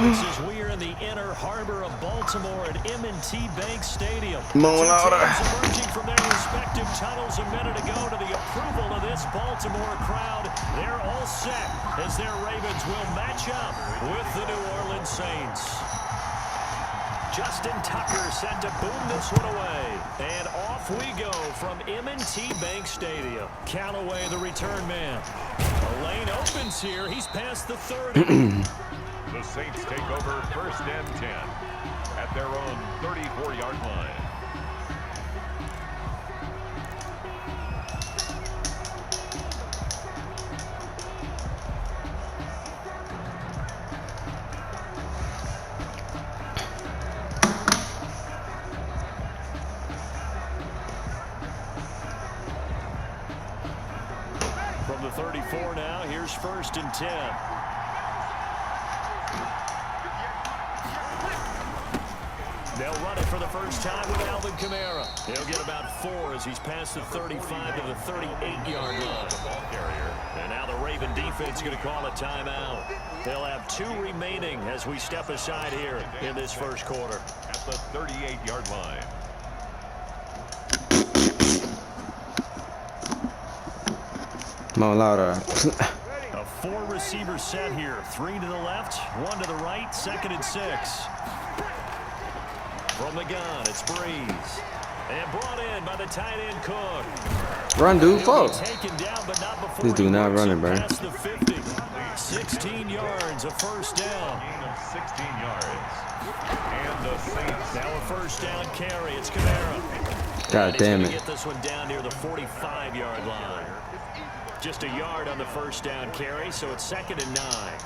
Folks, as we are in the inner harbor of Baltimore at M&T Bank Stadium. Come on, louder. Emerging from their respective tunnels a minute ago to the approval of this Baltimore crowd. They're all set as their Ravens will match up with the New Orleans Saints. Justin Tucker set to boom this one away. And off we go from M&T Bank Stadium. Count away the return man. The lane opens here. He's past the 30. The Saints take over 1st and 10 at their own 34-yard line. From the 34 now, here's 1st and 10. They'll run it for the first time with Alvin Kamara. He'll get about 4 as he's past the 35 to the 38-yard line. And now the Raven defense going to call a timeout. They'll have 2 remaining as we step aside here in this first quarter. At the 38-yard line. Come on, louder. A 4-receiver set here. 3 to the left, 1 to the right, 2nd and 6. From the gun, it's Breeze. And brought in by the tight end Cook. Run, dude. Fuck. This dude not running, bro. 16 yards, a first down. Gain of 16 yards. And the Saints. Now a first down carry. It's Kamara. God damn it. Get this one down near the 45-yard line. Just a yard on the first down carry, so it's 2nd and 9.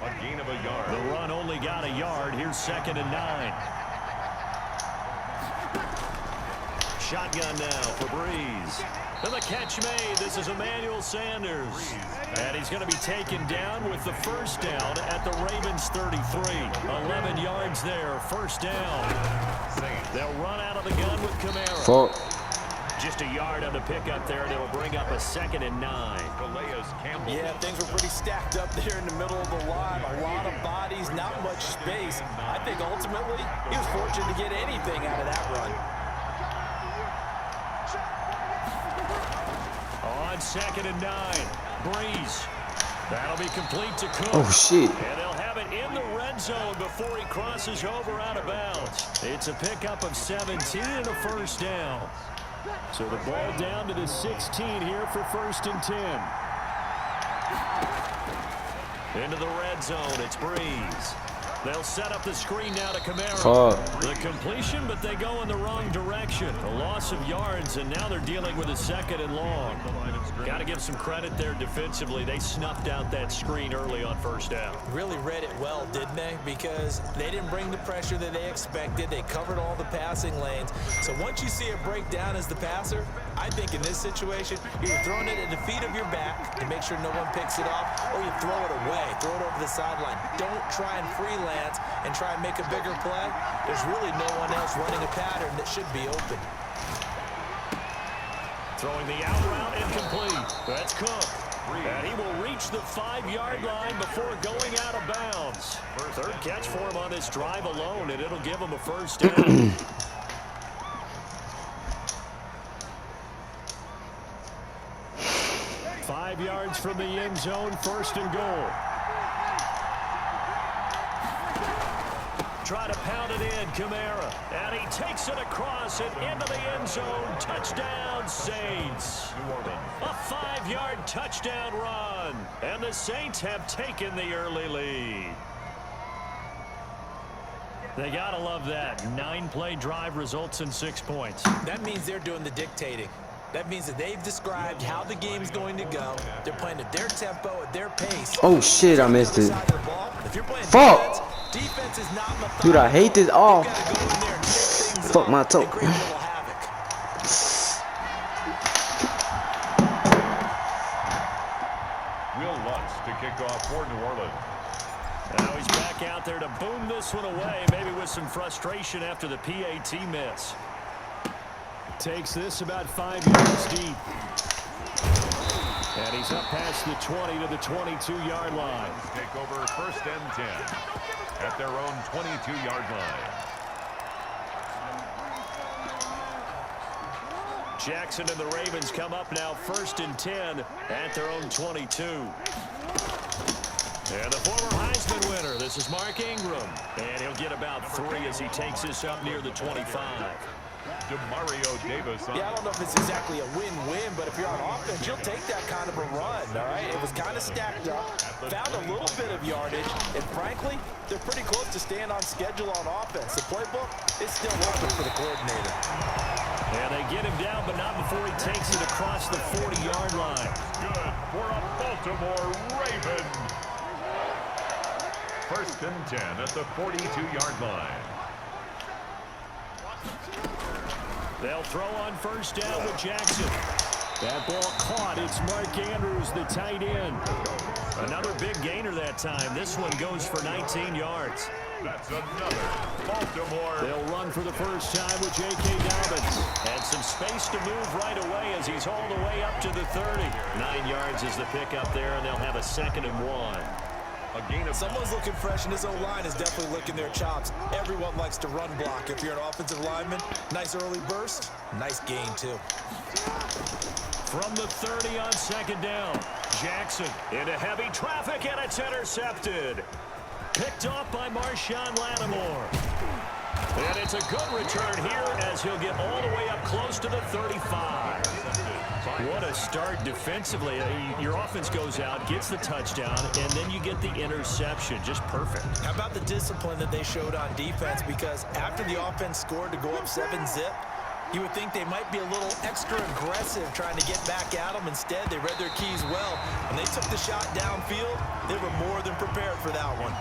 A gain of a yard. The run only got a yard. Here's 2nd and 9. Shotgun now for Breeze. And the catch made. This is Emmanuel Sanders. And he's going to be taken down with the first down at the Ravens 33. 11 yards there. First down. They'll run out of the gun with Kamara. Fuck. Just a yard on the pickup there, and it'll bring up a 2nd and 9. Yeah, things were pretty stacked up there in the middle of the line. A lot of bodies, not much space. I think ultimately he was fortunate to get anything out of that run. On 2nd and 9, Breeze. That'll be complete to Cook. Oh, shit. And they'll have it in the red zone before he crosses over out of bounds. It's a pickup of 17 and a first down. So the ball down to the 16 here for 1st and 10. Into the red zone, it's Breeze. They'll set up the screen now to Kamara. The completion, but they go in the wrong direction. A loss of yards, and now they're dealing with a 2nd and long. Got to give some credit there defensively. They snuffed out that screen early on first down. Really read it well, didn't they? Because they didn't bring the pressure that they expected. They covered all the passing lanes. So once you see it break down as the passer, I think in this situation, you're throwing it at the feet of your back to make sure no one picks it off, or you throw it away, throw it over the sideline. Don't try and freelance and try and make a bigger play. There's really no one else running a pattern that should be open. Throwing the out route incomplete. That's Cook. And he will reach the 5-yard line before going out of bounds. 3rd catch for him on this drive alone, and it'll give him a first down. 5 yards from the end zone, 1st and goal. Try to pound it in, Kamara. And he takes it across and into the end zone. Touchdown, Saints. A 5-yard touchdown run. And the Saints have taken the early lead. They got to love that. 9-play drive results in 6 points. That means they're doing the dictating. That means that they've described how the game's going to go. They're playing at their tempo, at their pace. Oh, shit, I missed it. If you're playing Fuck! defense is not methodical. Dude, I hate this. Oh, fuck my toe. Will Lutz to kick off for New Orleans. Now he's back out there to boom this one away, maybe with some frustration after the PAT miss. Takes this about 5 yards deep. And he's up past the 20 to the 22-yard line. Take over 1st and 10 at their own 22-yard line. Jackson and the Ravens come up now 1st and 10 at their own 22. And the former Heisman winner, this is Mark Ingram. And he'll get about 3 as he takes this up near the 25. Demario Davis. Yeah, I don't know if it's exactly a win-win, but if you're on offense, you'll take that kind of a run, all right? It was kind of stacked up, found a little bit of yardage, and frankly, they're pretty close to staying on schedule on offense. The playbook is still open for the coordinator. And they get him down, but not before he takes it across the 40-yard line. Good for a Baltimore Raven. 1st and 10 at the 42-yard line. They'll throw on 1st down with Jackson. That ball caught. It's Mark Andrews, the tight end. Another big gainer that time. This one goes for 19 yards. That's another Baltimore. They'll run for the first time with J.K. Dobbins. And some space to move right away as he's all the way up to the 30. 9 yards is the pickup there, and they'll have a 2nd and 1. A gain of Someone's looking fresh, and his O-line is definitely licking their chops. Everyone likes to run block. If you're an offensive lineman, nice early burst, nice gain, too. From the 30 on 2nd down, Jackson into heavy traffic, and it's intercepted. Picked off by Marshawn Lattimore. And it's a good return here as he'll get all the way up close to the 35. What a start defensively. Your offense goes out, gets the touchdown, and then you get the interception. Just perfect. How about the discipline that they showed on defense? Because after the offense scored to go up 7-zip, you would think they might be a little extra aggressive trying to get back at them. Instead, they read their keys well. When they took the shot downfield, they were more than prepared for that one.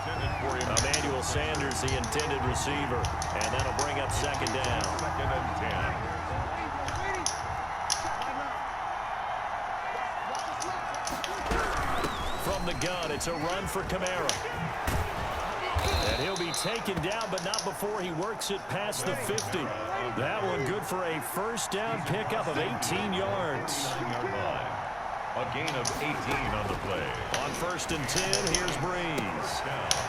Emmanuel Sanders, the intended receiver, and that'll bring up 2nd down. 2nd and 10. From the gun, it's a run for Kamara. And he'll be taken down, but not before he works it past the 50. That one good for a 1st down pickup of 18 yards. A gain of 18 on the play. On 1st and 10, here's Breeze.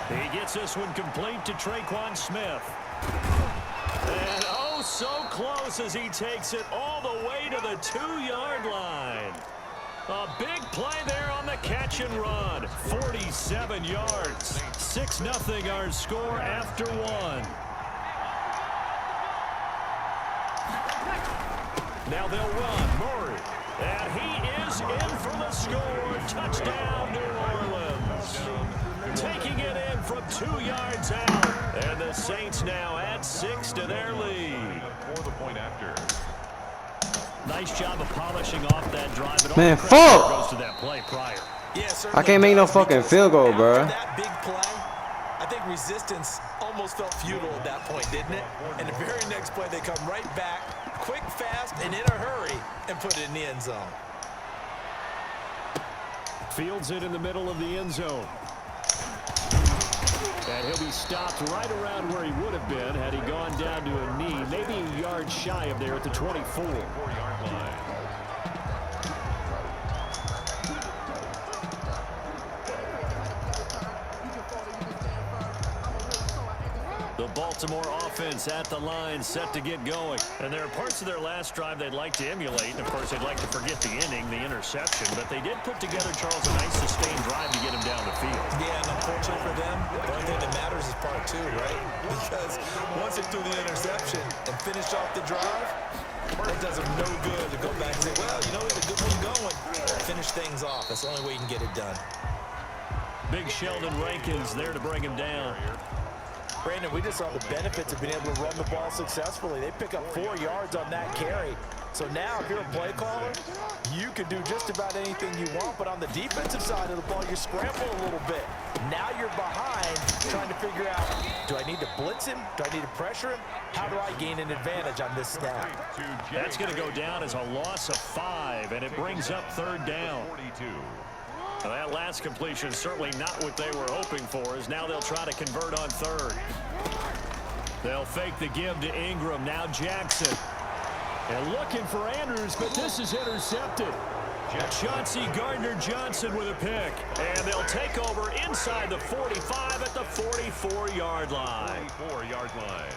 He gets this one complete to Traquan Smith. And oh, so close as he takes it all the way to the 2-yard line. A big play there on the catch and run. 47 yards. 6-0 our score after 1. Now they'll run. Murray. And he is in for the score. Touchdown, New Orleans. Taking it in from 2 yards out. And the Saints now add 6 to their lead. For the point after. Nice job of polishing off that drive. But Man, all the credit fuck! goes to that play prior. Yeah, I can't make no fucking field goal, bro. That big play, I think resistance almost felt futile at that point, didn't it? And the very next play, they come right back, quick, fast, and in a hurry, and put it in the end zone. Fields it in the middle of the end zone. And he'll be stopped right around where he would have been had he gone down to a knee, maybe a yard shy of there at the 24. 4-yard line. The Baltimore offense at the line, set to get going. And there are parts of their last drive they'd like to emulate. And, of course, they'd like to forget the inning, the interception. But they did put together, Charles, a nice sustained drive to get him down the field. Yeah, and unfortunately for them, the only thing that matters is part 2, right? Because once they threw the interception and finished off the drive, it does them no good to go back and say, well, you know, we had a good one going. Finish things off. That's the only way you can get it done. Big Sheldon Rankins there to bring him down. Brandon, we just saw the benefits of being able to run the ball successfully. They pick up 4 yards on that carry. So now, if you're a play caller, you can do just about anything you want. But on the defensive side of the ball, you scramble a little bit. Now you're behind, trying to figure out, do I need to blitz him? Do I need to pressure him? How do I gain an advantage on this snap? That's going to go down as a loss of 5, and it brings up 3rd down. 42. Well, that last completion is certainly not what they were hoping for, as now they'll try to convert on 3rd. They'll fake the give to Ingram. Now Jackson. And looking for Andrews, but this is intercepted. Chauncey Gardner-Johnson with a pick. And they'll take over inside the 45 at the 44-yard line. 44-yard line.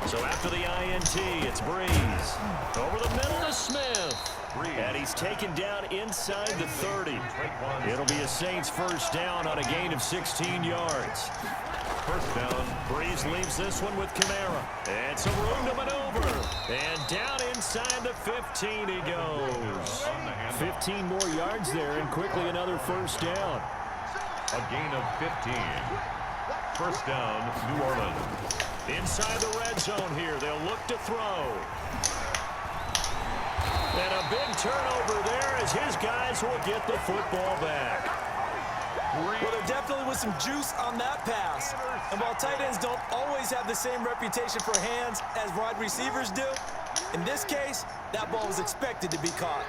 So after the INT, it's Breeze. Over the middle to Smith. And he's taken down inside the 30. It'll be a Saints first down on a gain of 16 yards. First down. Breeze leaves this one with Kamara. And some room to maneuver. And down inside the 15 he goes. 15 more yards there and quickly another first down. A gain of 15. First down, New Orleans. Inside the red zone here. They'll look to throw. And a big turnover there as his guys will get the football back. Well, there definitely was some juice on that pass. And while tight ends don't always have the same reputation for hands as wide receivers do, in this case, that ball was expected to be caught.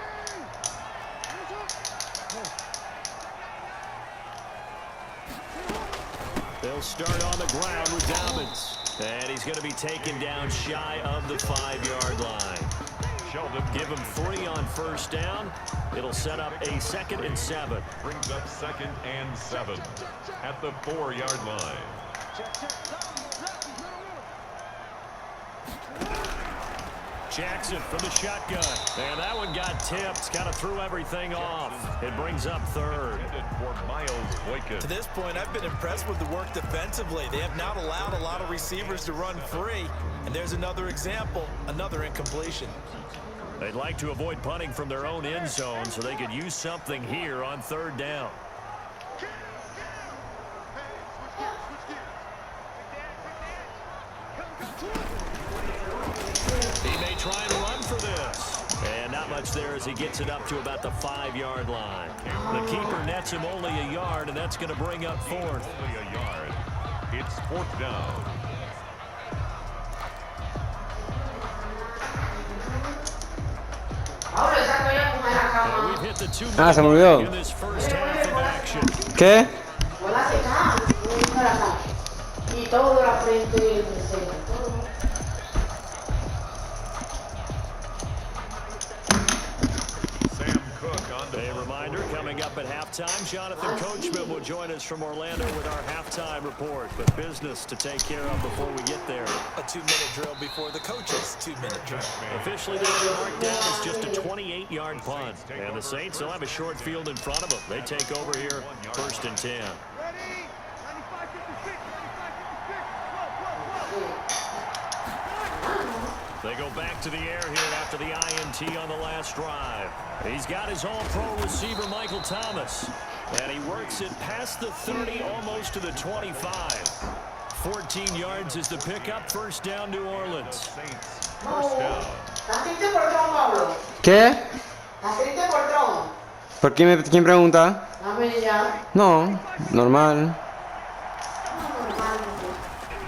They'll start on the ground with Dobbins. And he's going to be taken down shy of the 5-yard line. Give him 3 on first down. It'll set up a 2nd and 7. Brings up 2nd and 7 at the 4-yard line. Jackson from the shotgun. And that one got tipped. Kind of threw everything off. It brings up 3rd. For Miles Boykin. To this point, I've been impressed with the work defensively. They have not allowed a lot of receivers to run free. And there's another example, another incompletion. They'd like to avoid punting from their own end zone so they could use something here on 3rd down. He may try and run for this. And not much there as he gets it up to about the 5-yard line. The keeper nets him only a yard, and that's going to bring up 4th. Only a yard. It's 4th down. And we've hit the 2-minute mark in this first half of action. ¿Qué? A reminder, coming up at halftime, Jonathan Coachman will join us from Orlando with our halftime report. But business to take care of before we get there. A 2-minute drill before the coach's 2-minute drill. Officially, they're marked down as just a 28-yard punt. And the Saints, they'll have a short field in front of them. They take over here, 1st and 10. They go back to the air here after the INT on the last drive. He's got his all-pro receiver, Michael Thomas. And he works it past the 30, almost to the 25. 14 yards is the pickup. First down, New Orleans. First down. ¿Qué? ¿Por qué quién pregunta? No, normal.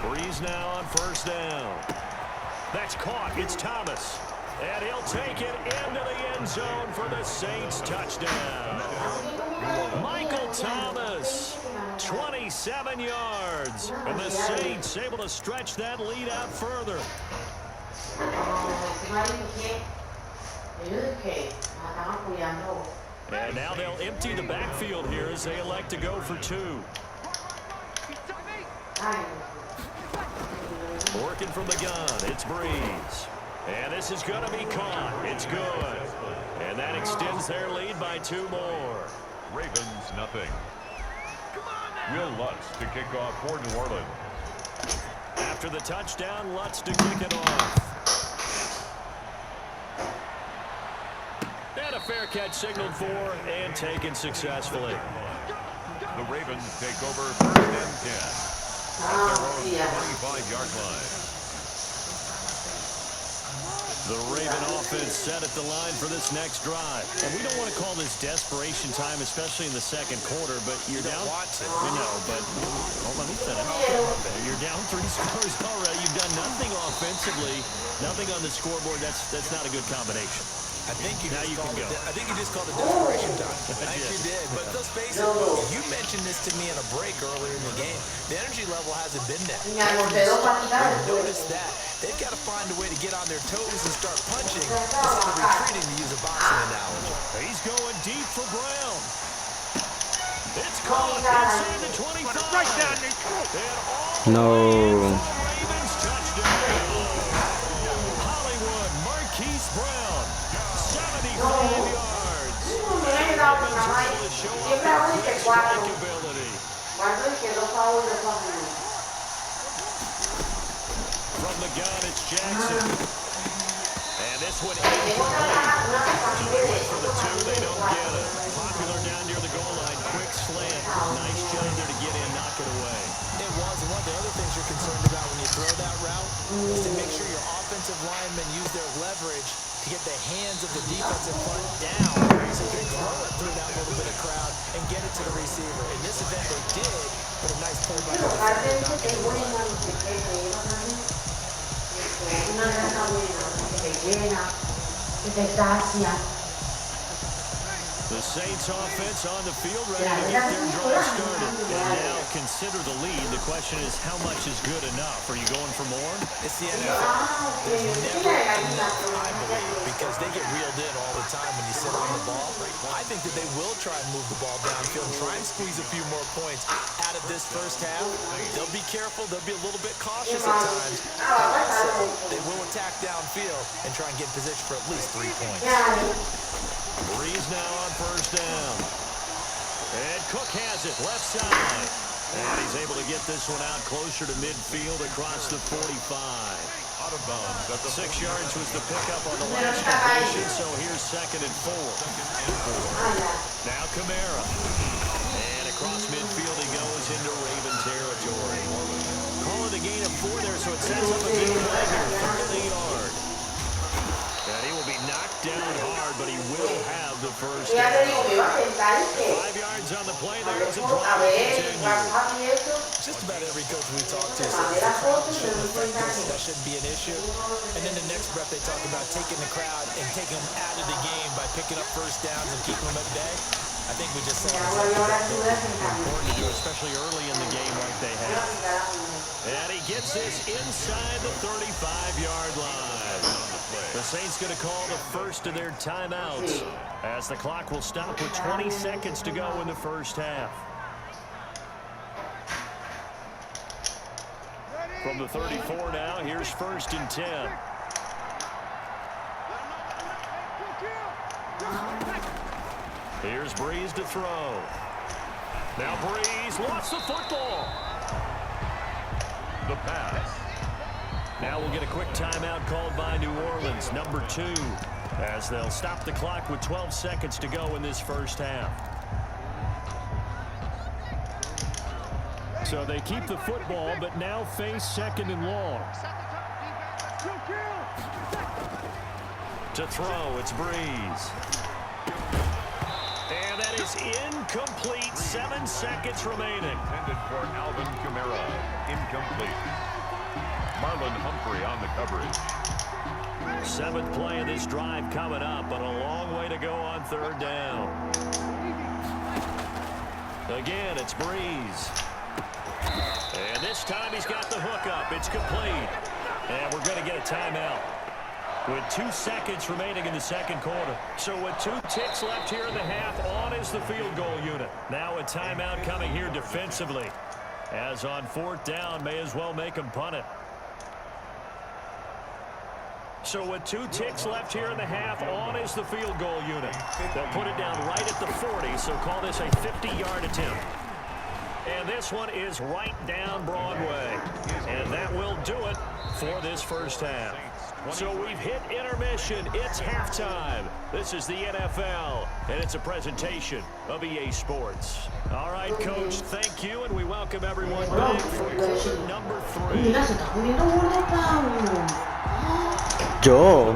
Breeze now on first down. That's caught. It's Thomas. And he'll take it into the end zone for the Saints touchdown. Michael Thomas, 27 yards. And the Saints able to stretch that lead out further. And now they'll empty the backfield here as they elect to go for 2. Working from the gun, it's Breeze. And this is going to be caught. It's good. And that extends their lead by 2 more. Ravens, nothing. Will Lutz to kick off for New Orleans. After the touchdown, Lutz to kick it off. And a fair catch signaled for and taken successfully. The Ravens take over 1st and 10. At their own 25-yard line. The Raven offense set at the line for this next drive. And we don't want to call this desperation time, especially in the second quarter, but you're down. We know, but hold on, let me finish. You're down 3 scores already. You've done nothing offensively, nothing on the scoreboard. That's not a good combination. I think you Now just you called can it. go. I think you just called it desperation time. I think you did. But let's face it, you mentioned this to me in a break earlier in the game. The energy level hasn't been there. We've noticed that. They've got to find a way to get on their toes and start punching instead of retreating, to use a boxing analogy. He's going deep for Brown. It's caught inside the 25. Right down there. And all the way in No. for a Ravens touchdown. Hollywood Marquise Brown, 75 yards. Ravens were able to show off their quick strike ability. From the gun, it's Jackson. And this one incomplete. So they went for the two, they don't get it. Popular down near the goal line, quick slant. Nice job there to get in, knock it away. It was, and one of the other things you're concerned about when you throw that route is to make sure your offensive linemen use their leverage to get the hands of the defensive front down so they can throw it through that little bit of crowd and get it to the receiver. In this event, they did, but a nice play by the defender knocking it away. The Saints offense on the field, ready to get their drive started. And now consider the lead. The question is, how much is good enough? Are you going for more? It's the NFL. There's never enough, I believe, because they get reeled in all the time when you sit on the ball. I think that they will try and move the ball downfield and try and squeeze a few more points out of this first half. They'll be careful. They'll be a little bit cautious at times. But also, they will attack downfield and try and get in position for at least 3 points. Breeze now on first down. And Cook has it, left side. And he's able to get this one out closer to midfield across the 45. Out of bounds at the 6 yards was the pickup on the last completion, so here's 2nd and 4. Now Kamara. And across midfield he goes into Raven territory. Call it a gain of 4 there, so it sets up a big play here, 3rd and 8. And he will be knocked down hard, but he will have the first down. 5 yards on the play. There is a drive to continue. Just about every coach we talk to says the crowd shouldn't affect this. That shouldn't be an issue. And then the next breath they talk about taking the crowd and taking them out of the game by picking up first downs and keeping them at bay. I think we just saw Important to do, especially early in the game like they have. And he gets this inside the 35-yard line. The Saints going to call the first of their timeouts as the clock will stop with 20 seconds to go in the first half. From the 34 now, here's 1st and 10. Here's Breeze to throw. Now Breeze lost the football. The pass. Now we'll get a quick timeout called by New Orleans, number 2, as they'll stop the clock with 12 seconds to go in this first half. So they keep the football, but now face 2nd and long. To throw, it's Breeze. And that is incomplete. 7 seconds remaining. Intended for Alvin Kamara. Incomplete. Marlon Humphrey on the coverage. 7th play of this drive coming up, but a long way to go on 3rd down. Again, it's Breeze. And this time he's got the hookup. It's complete. And we're going to get a timeout with 2 seconds remaining in the 2nd quarter. So with 2 ticks left here in the half, on is the field goal unit. Now a timeout coming here defensively. As on 4th down, may as well make them punt it. So with 2 ticks left here in the half, on is the field goal unit. They'll put it down right at the 40, so call this a 50-yard attempt. And this one is right down Broadway. And that will do it for this first half. So we've hit intermission. It's halftime. This is the NFL, and it's a presentation of EA Sports. All right, Coach, thank you, and we welcome everyone back for quarter number 3. Yo.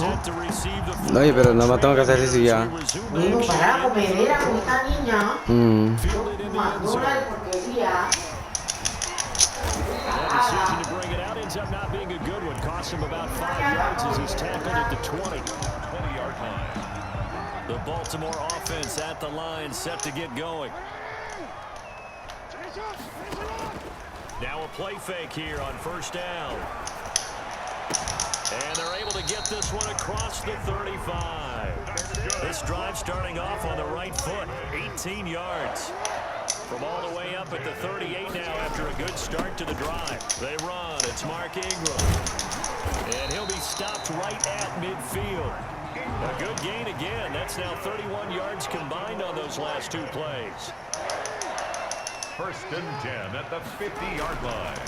Set to receive the No, oye, pero nada más tengo que hacer eso y ya. Niño, para comer con esta niña. Fielded in the end zone. Madura de porquería. That decision to bring it out ends up not being a good one. Cost him about 5 yards as he's tackled at the 20. 20-yard line. The Baltimore offense at the line, set to get going. Now a play fake here on first down. And they're able to get this one across the 35. This drive starting off on the right foot, 18 yards. From all the way up at the 38 now after a good start to the drive. They run. It's Mark Ingram. And he'll be stopped right at midfield. A good gain again. That's now 31 yards combined on those last two plays. First and 10 at the 50-yard line.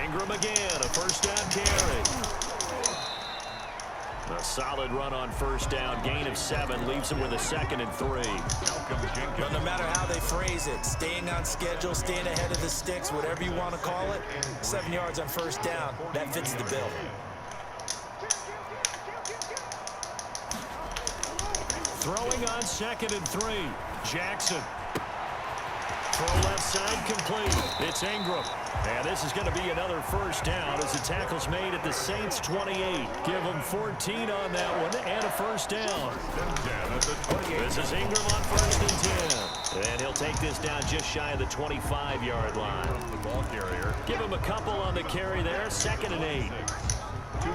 Ingram again, a first down carry. A solid run on first down. Gain of 7 leaves him with a 2nd and 3. But no matter how they phrase it, staying on schedule, staying ahead of the sticks, whatever you want to call it, 7 yards on first down, that fits the bill. Throwing on 2nd and 3. Jackson. Throw left side complete. It's Ingram. And this is going to be another first down as the tackle's made at the Saints 28. Give them 14 on that one and a first down. This is Ingram on first and 10. And he'll take this down just shy of the 25-yard line. The ball carrier. Give him a couple on the carry there. 2nd and 8.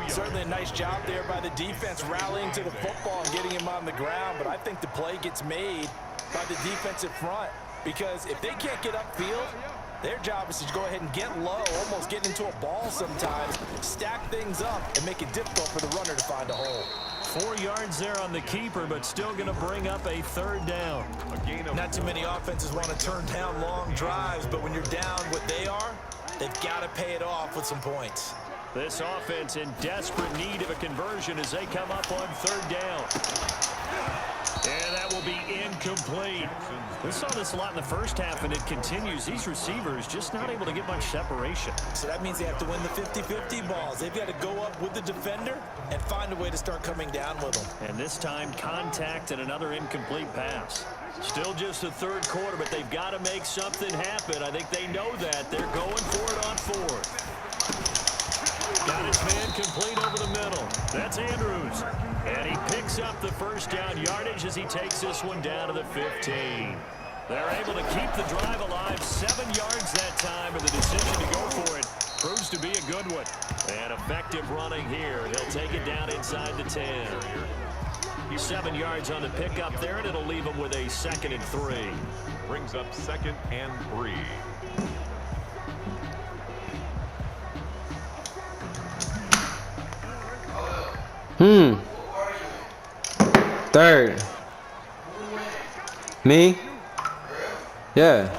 Certainly a nice job there by the defense rallying to the football and getting him on the ground. But I think the play gets made by the defensive front. Because if they can't get upfield, their job is to go ahead and get low, almost get into a ball sometimes, stack things up, and make it difficult for the runner to find a hole. 4 yards there on the keeper, but still going to bring up a third down. Not too many offenses want to turn down long drives, but when you're down what they are, they've got to pay it off with some points. This offense in desperate need of a conversion as they come up on third down. And that will be incomplete. We saw this a lot in the first half, and it continues. These receivers just not able to get much separation. So that means they have to win the 50-50 balls. They've got to go up with the defender and find a way to start coming down with them. And this time, contact and another incomplete pass. Still just the third quarter, but they've got to make something happen. I think they know that. They're going for it on fourth. Got his man complete over the middle. That's Andrews. And he picks up the first down yardage as he takes this one down to the 15. They're able to keep the drive alive. 7 yards that time, and the decision to go for it proves to be a good one. And effective running here. They'll take it down inside the 10. 7 yards on the pickup there, and it'll leave him with a 2nd and 3. Brings up 2nd and 3. Third. Me? Yeah.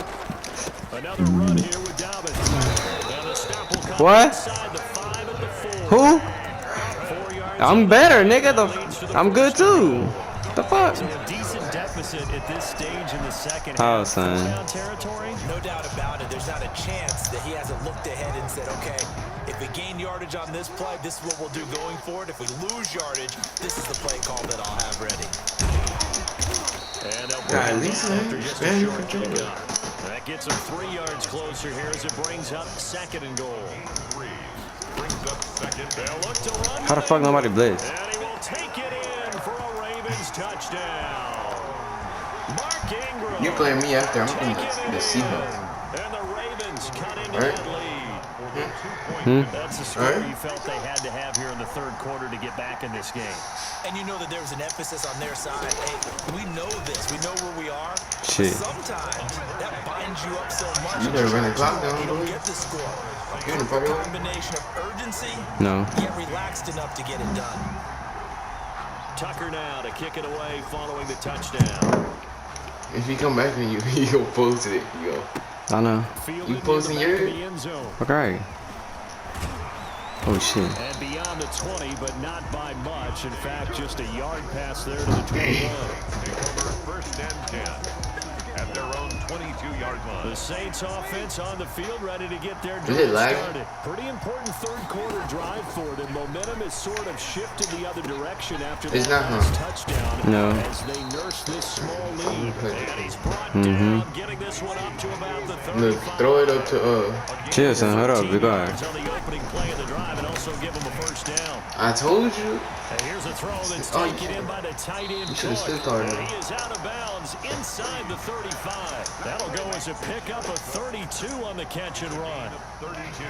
Another run here with Dobbins. And the stop will come What? inside the 5 and the 4. Who? 4 yards I'm better, nigga. I'm good too. The fuck? So a decent deficit at this stage in the second Oh, half. son. Down territory. No doubt about it. There's not a chance that he hasn't looked ahead and said, okay, if we gain yardage on this play, this is what we'll do going forward. If we lose yardage, this is the play call that I'll have ready. And they'll God, bring it Lisa, down after just a man, short control it. pickup. That gets them 3 yards closer here as it brings up 2nd and goal. 3. Brings up 2nd. They'll look to run. How the fuck nobody blitz? And he will take it in for a Ravens touchdown. Mark Ingram. You blame me after I'm taking in the it Seahawks. in. And the Ravens cut into Right. that lead. That's the score Right. you felt they had to have here in the third quarter to get back in this game. And you know that there was an emphasis on their side. Hey, we know this. We know where we are. Shit. Sometimes that binds you up so much. You better run the clock down, You don't boy. get the score. You in the fucking way? Combination of urgency, No. yet relaxed enough to get it done. Tucker now to kick it away following the touchdown. If you come back and you go post it, you go. I know. Fielded You near posting the back of yours? the end zone. Okay. Oh shit. And beyond the 20, but not by much. In fact, just a yard pass there to the 21. Take over 1st and 10 at their own 23. 32-yard line. The Saints offense on the field, ready to get their Is it drive lag? started. Pretty important third quarter drive for them. Momentum has sort of shifted the other direction after It's that not, last touchdown. No. As they nurse this small lead. And he's brought Mm-hmm. down, getting this one up to about the Look, 35. throw it up to Chill, son. Hold up. 15 Be quiet. yards on the opening play of the drive and also give him a first down. I told you. And here's a throw that's Oh, taken in by the tight end. You should've still Cook. started. And he is out of bounds inside the 35. That'll go as a pickup of 32 on the catch and run. 32.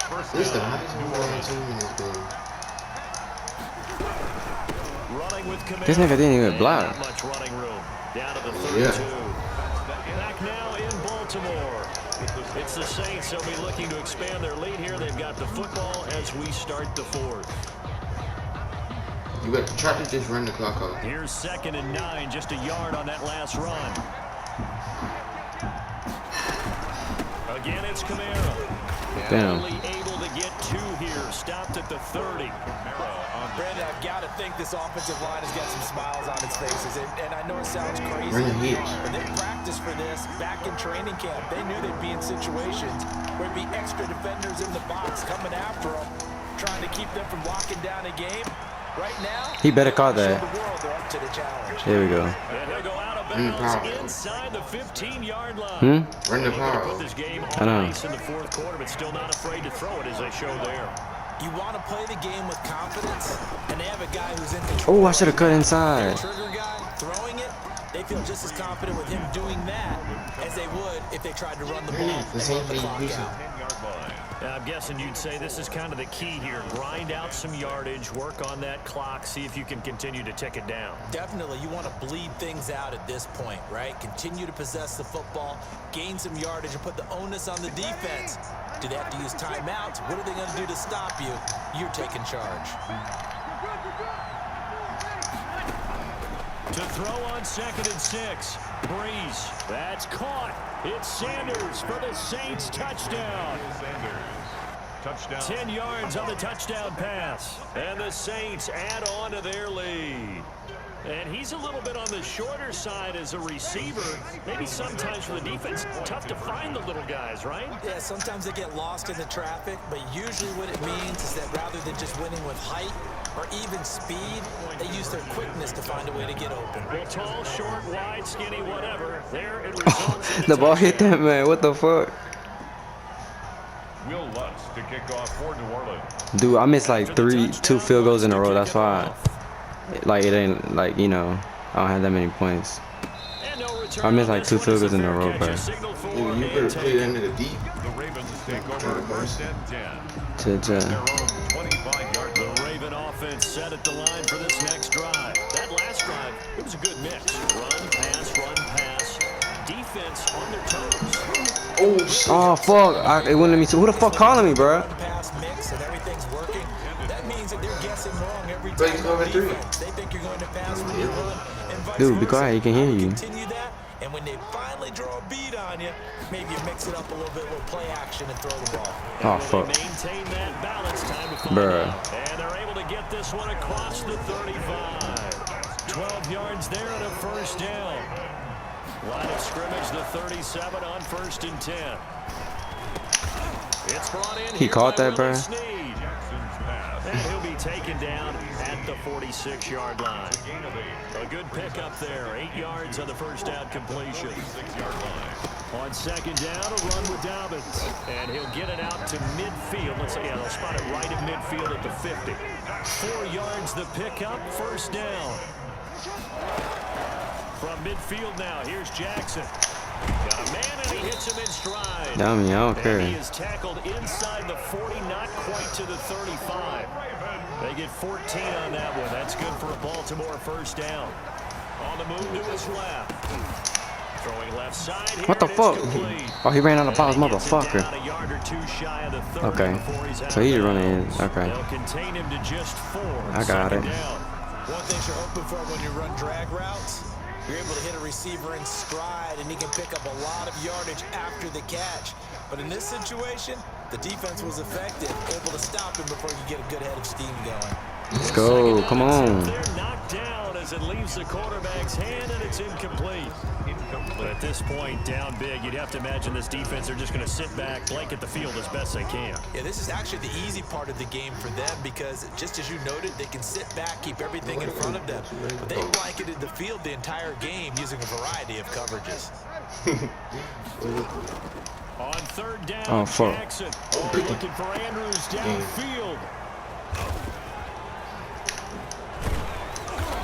First This is the down. hottest team in this game. Running with command. This nigga didn't even And block. Not much running room. Down to the 32. Yeah. Back now in Baltimore. It's the Saints. They'll be looking to expand their lead here. They've got the football as we start the fourth. You better try to just run the clock off. Here's 2nd and 9, just a yard on that last run. Again, it's Camara. Damn. Only able to get 2 here. Stopped at the 30. Brandon, I've got to think this offensive line has got some smiles on its faces. And I know it sounds crazy, Run the hits. but they practiced for this back in training camp. They knew they'd be in situations where there'd be extra defenders in the box coming after them, trying to keep them from locking down a game. Right now, He better call show that. the world they're up to the challenge. There we go. And he'll go out of power. bounds inside the 15-yard line. Run the Put power. this game I on know. ice in the fourth quarter, but still not afraid to throw it as they show there. You want to play the game with confidence, and they have a guy who's in control. Oh, I should have cut inside. The trigger guy throwing it, they feel just as confident with him doing that as they would if they tried to run the ball and The same run the thing clock you out. 10-yard line. I'm guessing you'd say this is kind of the key here. Grind out some yardage, work on that clock, see if you can continue to tick it down. Definitely, you want to bleed things out at this point, right? Continue to possess the football, gain some yardage, and put the onus on the defense. Do they have to use timeouts? What are they going to do to stop you? You're taking charge. To throw on 2nd and 6. Breeze. That's caught. It's Sanders for the Saints touchdown. Sanders. Touchdown. 10 yards on the touchdown pass. And the Saints add on to their lead. And he's a little bit on the shorter side as a receiver. Maybe sometimes for the defense, tough to find the little guys, right? Yeah, sometimes they get lost in the traffic, but usually what it means is that rather than just winning with height or even speed, they use their quickness to find a way to get open. Well, tall, short, wide, skinny, whatever. There it results in The ball hit touchdown. that man. What the fuck? Will Lutz to kick off for New Orleans. Dude, I missed like 2 field goals in a row. That's why. Like, it ain't, like, you know, I don't have that many points. And no return I missed on like this 2 one field as goals a in a fair row, catch. bro. A signal for Dude, you and better take play under the deep. The Ravens take over 1st and 10. To, Their own 25-yard line. The Raven offense set at the line for this next drive. That last drive, it was a good mix. Run, pass, defense on their toes. Oh, shit. oh, fuck. It wouldn't let me see. Who the fuck calling me, bro? Run pass mix and everything's working. That means that they're guessing wrong every But he's time going on through. defense. They think you're going to pass when you run, and vice Dude, be versa. quiet, he can hear you. Continue that, and when they finally draw a beat on you, maybe you mix it up a little bit with play action and throw the ball. Oh, Will fuck. they maintain that balance? Time to find Bruh. out. And they're able to get this one across the 35. 12 yards there and a first down. Line of scrimmage, the 37 on 1st and 10. It's brought in He here caught by that, Willie bruh. Snead. Jackson's pass. And he'll be taken down at the 46-yard line. Gain of 8. A good pickup there. 8 yards on the first down completion. 6-yard line. On 2nd down, a run with Dobbins. And he'll get it out to midfield. Let's say, yeah, they'll spot it right at midfield at the 50. 4 yards the pickup, first down. From midfield now, here's Jackson. Got a man and he hits him in stride. Dummy, I don't And care. he is tackled inside the 40, not quite to the 35. They get 14 on that one. That's good for a Baltimore first down. On the move to his left. Throwing left side here. What the and it's fuck? complete. Oh, he ran out of And bounds, he gets it down motherfucker. a yard or 2 shy of the 30 Okay. before he's out So of he's running in. bounds. Okay. They'll contain him to just 4. I got Second it. down. One thing you're hoping for when you run drag routes, you're able to hit a receiver in stride, and he can pick up a lot of yardage after the catch. But in this situation, the defense was effective, able to stop him before you get a good head of steam going. Let's go. Come on. They're knocked down as it leaves the quarterback's hand, and it's incomplete. But at this point, down big, you'd have to imagine this defense are just going to sit back, blanket the field as best they can. Yeah, this is actually the easy part of the game for them because, just as you noted, they can sit back, keep everything in front of them. But they blanketed the field the entire game using a variety of coverages. On third down, Jackson. Looking for Andrews downfield.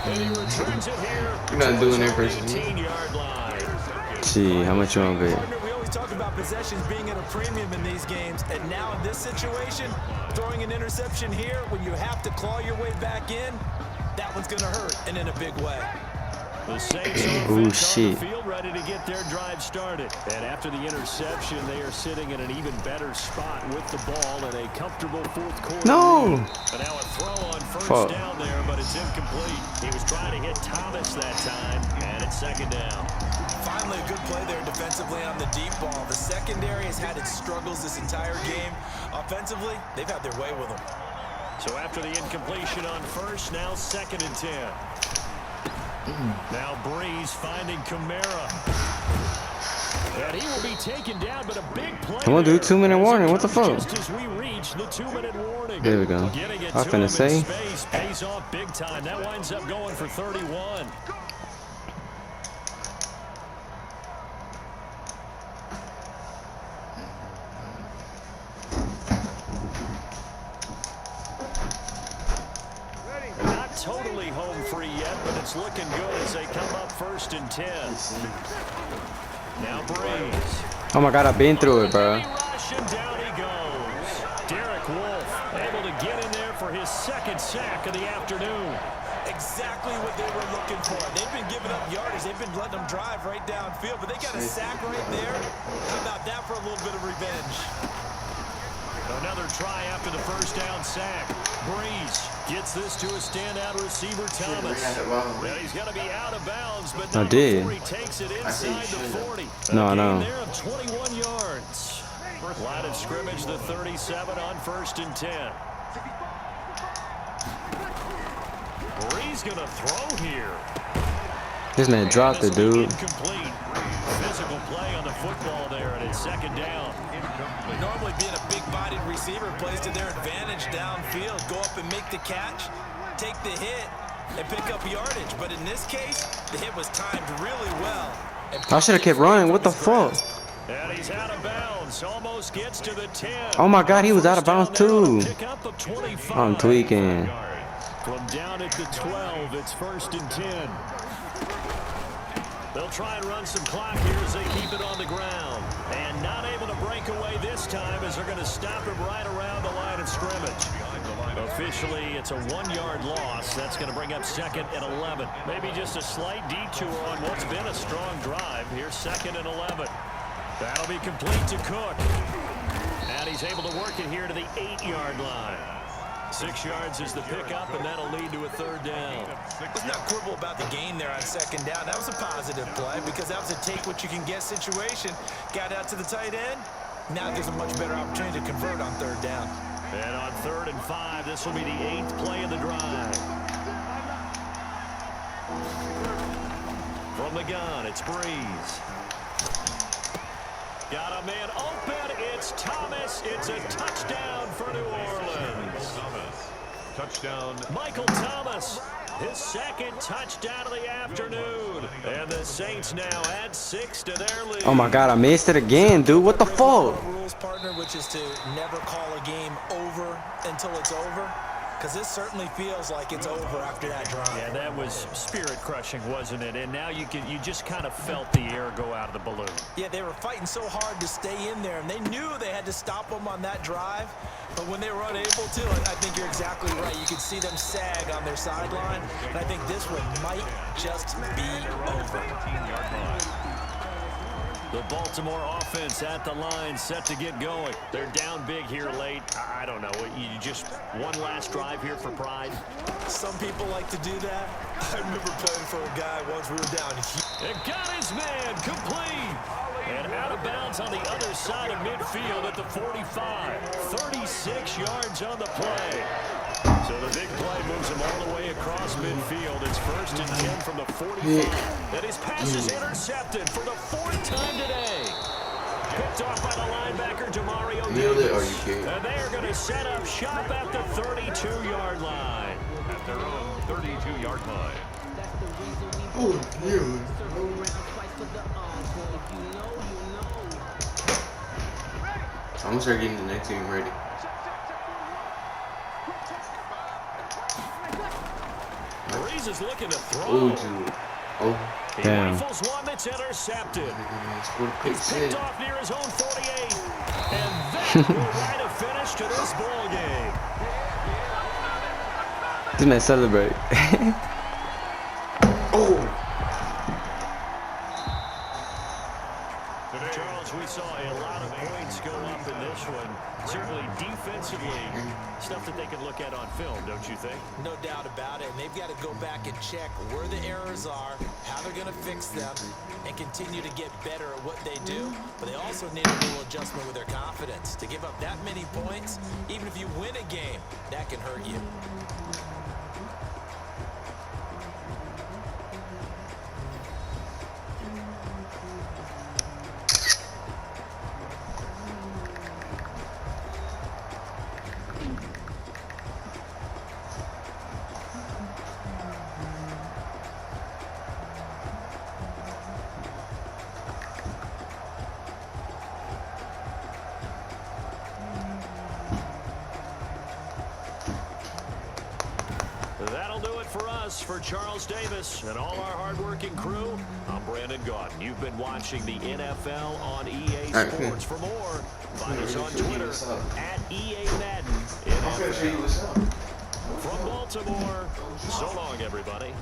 And he returns it here. You're not doing that person. 18-yard line. Gee, how much you want to bet? We always talk about possessions being at a premium in these games, and now in this situation, throwing an interception here when you have to claw your way back in, that one's going to hurt, and in a big way. The Saints on the field ready to get their drive started. And after the interception, they are sitting in an even better spot with the ball in a comfortable fourth quarter. No! But now a throw on first down there, but it's incomplete. He was trying to hit Thomas that time, and it's second down. Finally, a good play there defensively on the deep ball. The secondary has had its struggles this entire game. Offensively, they've had their way with them. So after the incompletion on first, now 2nd and 10. Now Breeze finding Kamara. And he will be taken down, but a big play. Come on, dude. 2-minute warning. What the fuck? Just as we reach the 2-minute warning. There we go. I was finna say. Space pays off big time. That winds up going for 31. Totally home free yet, but it's looking good as they come up 1st and 10. Now Breeze. Oh my God, I've been through it, bro. Rush and down he goes. Derek Wolfe able to get in there for his 2nd sack of the afternoon. Exactly what they were looking for. They've been giving up yardage. They've been letting them drive right downfield, but they got a sack right there. How about that for a little bit of revenge? Another try after the first down sack. Breeze gets this to a standout receiver, Thomas. Well, he's going to be out of bounds, but not before he takes it inside the 40. No, no. There of 21 yards. Line of scrimmage, the 37 on 1st and 10. Breeze going to throw here. This man dropped it, dude. Incomplete. Physical play on the football there, and it's 2nd down. Normally being a big-bodied receiver plays to their advantage downfield. Go up and make the catch, take the hit, and pick up yardage. But in this case, the hit was timed really well. I should have kept running. What the fuck? And he's out of bounds. Almost gets to the 10. Oh my God, he was out of bounds too. I'm tweaking. From down at the 12, it's 1st and 10. They'll try and run some clock here as they keep it on the ground. And not able to break away this time as they're going to stop him right around the line of scrimmage. Officially, it's a 1-yard loss. That's going to bring up 2nd and 11. Maybe just a slight detour on what's been a strong drive. Here's 2nd and 11. That'll be complete to Cook. And he's able to work it here to the 8-yard line. 6 yards is the pickup, and that'll lead to a 3rd down. Let's not quibble about the gain there on 2nd down. That was a positive play because that was a take-what-you-can-get situation. Got out to the tight end. Now it gives a much better opportunity to convert on 3rd down. And on 3rd and 5, this will be the 8th play of the drive. From the gun, it's Breeze. Got a man open. It's Thomas. It's a touchdown for New Orleans. Touchdown. Michael Thomas, his 2nd touchdown of the afternoon. And the Saints now add 6 to their lead. Oh my God, I missed it again, dude. What the fuck? Rules, partner, which is to never call a game over until it's over. Because this certainly feels like it's over after that drive. Yeah, that was spirit-crushing, wasn't it? And now you just kind of felt the air go out of the balloon. Yeah, they were fighting so hard to stay in there, and they knew they had to stop them on that drive. But when they were unable to, I think you're exactly right. You could see them sag on their sideline, and I think this one might just be over. The Baltimore offense at the line, set to get going. They're down big here late. I don't know. You just one last drive here for pride. Some people like to do that. I remember playing for a guy once. We were down. It got his man complete. And out of bounds on the other side of midfield at the 45. 36 yards on the play. So the big play moves him all the way across midfield. It's 1st and 10 from the 45. And his pass is intercepted for the 4th time today. Picked off by the linebacker, Demario Davis. And they are going to set up shop at the 32-yard line. At their own 32-yard line. Oh, yeah. I'm gonna start getting the next game ready. Breeze is looking to throw. Oh, dude. Oh. He Damn. rifles one that's intercepted. Scored a quick He's set. picked off near his own 48. And that will write a finish to this ball game. This man celebrate. Oh. Charles, we saw a lot of points go up in this one. Certainly defensively, stuff that they can look at on film, don't you think? No doubt about it. And they've got to go back and check where the errors are, how they're going to fix them, and continue to get better at what they do. But they also need a little adjustment with their confidence. To give up that many points, even if you win a game, that can hurt you. That'll do it for us. For Charles Davis and all our hardworking crew, I'm Brandon Gaudin. You've been watching the NFL on EA Sports. For more, find us on Twitter at EA Madden. I'm gonna show you what's up. From Baltimore, so long, everybody.